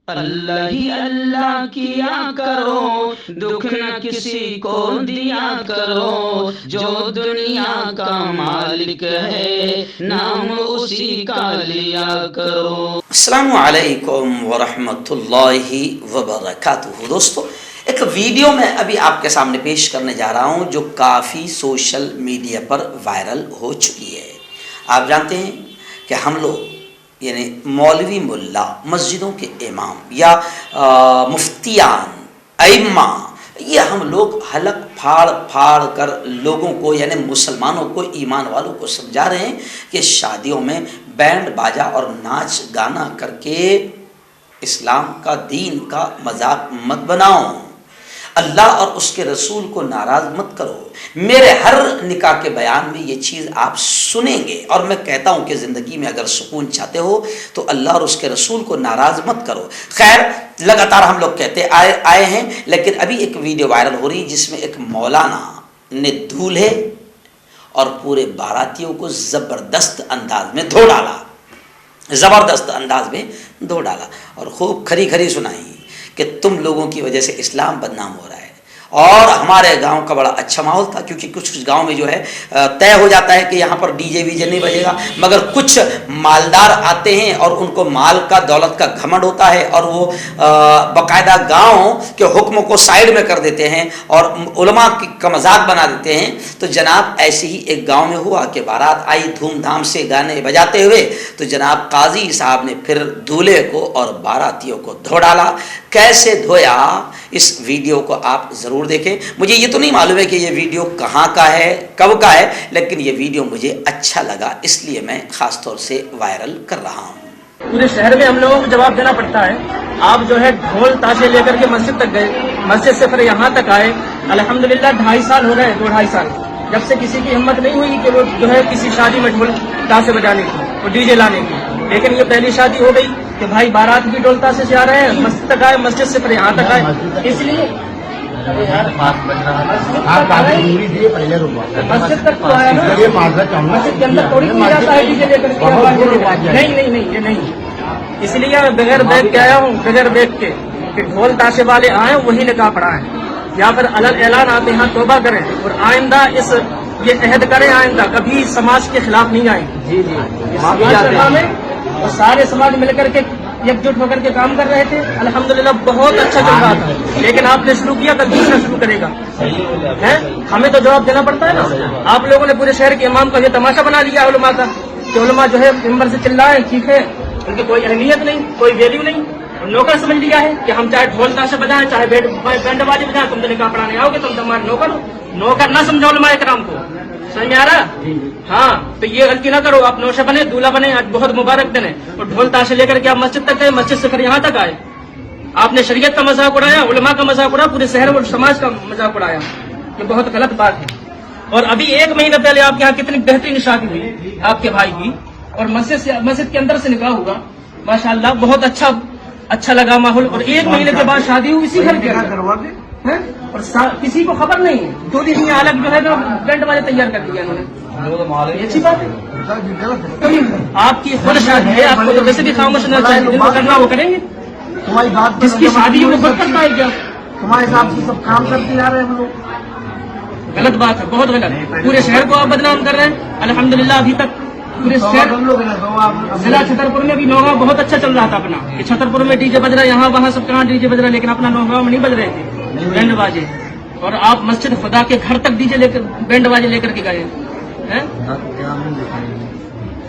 اللہ ہی اللہ کیا کرو، دکھ نہ کسی کو دیا کرو، جو دنیا کا مالک ہے نام اسی کا لیا کرو۔ السلام علیکم ورحمۃ اللہ وبرکاتہ۔ دوستو، ایک ویڈیو میں ابھی آپ کے سامنے پیش کرنے جا رہا ہوں جو کافی سوشل میڈیا پر وائرل ہو چکی ہے۔ آپ جانتے ہیں کہ ہم لوگ یعنی مولوی ملا، مسجدوں کے امام یا مفتیان، ائمہ، یہ ہم لوگ حلق پھاڑ پھاڑ کر لوگوں کو یعنی مسلمانوں کو، ایمان والوں کو سمجھا رہے ہیں کہ شادیوں میں بینڈ باجا اور ناچ گانا کر کے اسلام کا، دین کا مذاق مت بناؤ، اللہ اور اس کے رسول کو ناراض مت کرو۔ میرے ہر نکاح کے بیان میں یہ چیز آپ سنیں گے، اور میں کہتا ہوں کہ زندگی میں اگر سکون چاہتے ہو تو اللہ اور اس کے رسول کو ناراض مت کرو۔ خیر، لگاتار ہم لوگ کہتے آئے ہیں، لیکن ابھی ایک ویڈیو وائرل ہو رہی جس میں ایک مولانا نے دولہے اور پورے باراتیوں کو زبردست انداز میں دھو ڈالا، زبردست انداز میں دھو ڈالا، اور خوب کھری کھری سنائی کہ تم لوگوں کی وجہ سے اسلام بدنام ہو رہا ہے۔ اور ہمارے گاؤں کا بڑا اچھا ماحول تھا، کیونکہ کچھ گاؤں میں جو ہے طے ہو جاتا ہے کہ یہاں پر ڈی جے وی جے نہیں بجے گا، مگر کچھ مالدار آتے ہیں اور ان کو مال کا، دولت کا گھمنڈ ہوتا ہے، اور وہ باقاعدہ گاؤں کے حکموں کو سائیڈ میں کر دیتے ہیں اور علماء کا مذاق بنا دیتے ہیں۔ تو جناب ایسے ہی ایک گاؤں میں ہوا کہ بارات آئی دھوم دھام سے گانے بجاتے ہوئے، تو جناب قاضی صاحب نے پھر دولہے کو اور باراتیوں کو دھو ڈالا۔ کیسے دھویا، اس ویڈیو کو آپ ضرور دیکھیں۔ مجھے یہ تو نہیں معلوم ہے کہ یہ ویڈیو کہاں کا ہے، کب کا ہے، لیکن یہ ویڈیو مجھے اچھا لگا، اس لیے میں خاص طور سے وائرل کر رہا ہوں۔ پورے شہر میں ہم لوگوں کو جواب دینا پڑتا ہے۔ آپ جو ہے ڈھول تاشے لے کر کے مسجد تک گئے، مسجد سے پھر یہاں تک آئے۔ الحمدللہ 2.5 سال ہو گئے، 2.5 سال جب سے کسی کی ہمت نہیں ہوئی کہ وہ جو ہے کسی شادی میں ڈھول تاشے بجانے کی اور ڈی جے لانے کی، لیکن یہ پہلی شادی ہو گئی کہ بھائی بارات بھی ڈھول تاشے سے آ رہے ہیں، مسجد تک آئے، مسجد سے پھر یہاں تک آئے۔ اس لیے مسجد تک تو آیا نا، مسجد کے اندر تھوڑی کیا جاتا ہے ڈی جے لے کر کے، نہیں یہ نہیں۔ اس لیے میں بغیر بیگ کے آیا ہوں، بغیر بیگ کے، کہ ڈھول تاشے والے آئیں وہی نکاح پڑھائیں، یا پھر اعلان آتے ہیں توبہ کریں اور آئندہ یہ عہد کریں آئندہ کبھی سماج کے خلاف نہیں آئیں۔ اور سارے سماج مل کر کے ایک جٹ ہو کر کے کام کر رہے تھے، الحمدللہ بہت اچھا چل رہا تھا، لیکن آپ نے شروع کیا، کل دوسرا شروع کرے گا، ہمیں تو جواب دینا پڑتا ہے نا۔ آپ لوگوں نے پورے شہر کے امام کا یہ تماشا بنا لیا علماء کا کہ علماء جو ہے ممبر سے چلائیں، چیخیں، ان کی کوئی اہمیت نہیں، کوئی ویلیو نہیں، نوکر سمجھ لیا ہے کہ ہم چاہے ڈھول تاشے بجائیں، چاہے بینڈ بازی بجائیں، تم تو نکاح پڑھانے آؤ گے، تم تو ہمارے نوکر ہو۔ نوکر نہ سمجھو علماء کرام کو، سمجھ میں آ رہا؟ ہاں، تو یہ غلطی نہ کرو، آپ نوشہ بنے، دولہا بنے، آج بہت مبارک دن ہے، اور ڈھول تاشے لے کر کے آپ مسجد تک گئے، مسجد سے پھر یہاں تک آئے۔ آپ نے شریعت کا مذاق اڑایا، علماء کا مذاق اڑایا، پورے شہر اور سماج کا مذاق اڑایا، یہ بہت غلط بات ہے۔ اور ابھی 1 مہینہ پہلے آپ کے یہاں کتنی بہترین شادی ہوئی آپ کے بھائی کی، اور مسجد کے اندر سے نکاح ہوا، ماشاءاللہ بہت اچھا لگا ماحول، اور 1 مہینے کے بعد شادی ہوئی اسی گھر کے اندر، اور کسی کو خبر نہیں ہے، 2 دن یہ الگ جو ہے نا بینڈ والے تیار کر دیا انہوں نے، یہ اچھی بات ہے۔ آپ کی خود شادی ہے، آپ کو تو ویسے بھی خاموش ہونا چاہیے، جن کو کرنا وہ کریں گے، جس کی شادی وہ خود کرتا ہے کیا؟ تمہارے حساب سے سب کام کرتے جا رہے ہیں ہم لوگ، غلط بات ہے، بہت غلط، پورے شہر کو آپ بدنام کر رہے ہیں۔ الحمدللہ ابھی تک پورے شہر، ضلع چھترپور میں بھی نوگاں بہت اچھا چل رہا تھا اپنا، کہ چھترپور میں ڈی جے بج رہا، یہاں وہاں سب کہاں ڈی جے بج رہا، لیکن اپنا نوگاں میں نہیں بج رہے تھے بینڈ باجے، اور آپ مسجد خدا کے گھر تک ڈی جے لے کر، بینڈ باجے لے کر کے گئے ہیں۔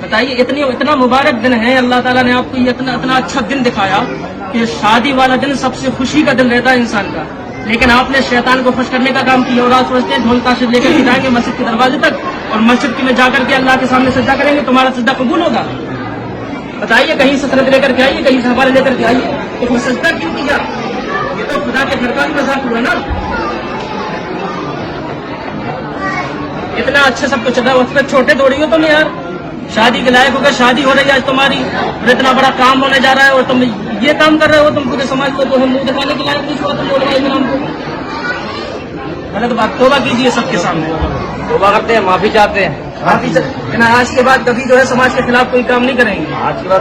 بتائیے، اتنا مبارک دن ہے، اللہ تعالیٰ نے آپ کو یہ اتنا اچھا دن دکھایا کہ شادی والا دن سب سے خوشی کا دن رہتا ہے انسان کا، لیکن آپ نے شیطان کو خوش کرنے کا کام کیا، اور آپ سوچتے ہیں ڈھول تاشے لے کر کے جائیں گے مسجد کے دروازے تک، اور مسجد میں جا کر کے اللہ کے سامنے سجدہ کریں گے، تمہارا سجدہ قبول ہوگا؟ بتائیے، کہیں سے سند لے کر کے آئیے، کہیں سے حوالے لے کر کے آئیے، تو پھر سجدہ کیوں کیا؟ یہ تو خدا کے گھر کا بھی مذاق ہوا نا۔ اتنا اچھا سب کچھ چل رہا ہے، اس پہ چھوٹے دوڑی ہو تم یار، شادی کے لائق ہو گئے، شادی ہو رہی ہے آج تمہاری، اور اتنا بڑا کام ہونے جا رہا ہے، اور تم یہ کام کر رہے ہو، تم پورے سماج کو جو ہے منہ دکھانے کے لائق نہیں چھوڑا تم علماء کرام کو، غلط بات۔ توبہ کیجیے سب کے سامنے، توبہ کرتے ہیں، معافی چاہتے ہیں، آج کے بعد کبھی جو ہے سماج کے خلاف کوئی کام نہیں کریں گے، آج کے بعد